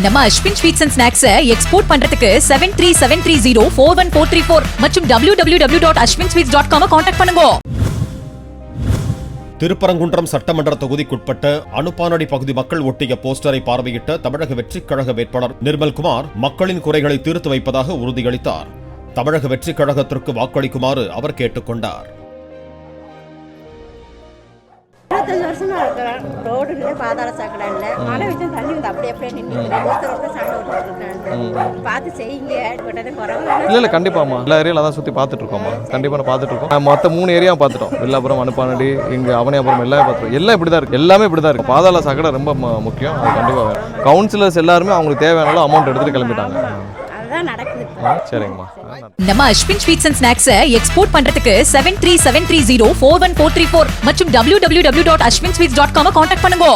நம்ம Ashwin sweets and snacks export பண்றதுக்கு 7373041434 மற்றும் www.ashwinsweets.com கான்டாக்ட் பண்ணுங்க. திருப்பரங்குன்றம் சட்டமன்ற தொகுதிக்குட்பட்ட அனுப்பானடி பகுதி மக்கள் ஒட்டிய போஸ்டரை பார்வையிட்ட தமிழக வெற்றிக் கழக வேட்பாளர் நிர்மல்குமார் மக்களின் குறைகளை தீர்த்து வைப்பதாக உறுதியளித்தார். தமிழக வெற்றிக் கழகத்திற்கு வாக்களிக்குமாறு அவர் கேட்டுக்கொண்டார். 25 வருஷமா இருக்கிறேன். ரோடு இல்லை, பாதாள சாக்கடை இல்லை, மழை வச்சு தண்ணி வந்து அப்படியே நின்று ஒருத்தர் சண்டை விட்டுருக்கேன். பார்த்து செய்யுங்க. இல்லை கண்டிப்பாம்மா, எல்லா ஏரியாவில் தான் சுற்றி பார்த்துட்டு இருக்கோம்மா. கண்டிப்பாக நான் பார்த்துட்டு இருக்கோம். மற்ற 3 ஏரியா பார்த்துட்டோம். வில்லாபுரம், அனுப்பானடி, இங்கே அவனியாபுரம் எல்லாமே பார்த்துருக்கோம். எல்லாம் இப்படி தான் இருக்குது, எல்லாமே இப்படி தான் இருக்குது. பாதாள சாக்கடை ரொம்ப முக்கியம். அது கண்டிப்பாக கவுன்சிலர்ஸ் எல்லாருமே அவங்களுக்கு தேவையான அமௌண்ட் எடுத்துகிட்டு கிளம்பிட்டாங்க. சரிங்கம்மா. நம்ம Ashwin sweets and snacks export பண்றதுக்கு 7373041434 மற்றும் www.ashwinsweets.com கான்டாக்ட் பண்ணுங்க.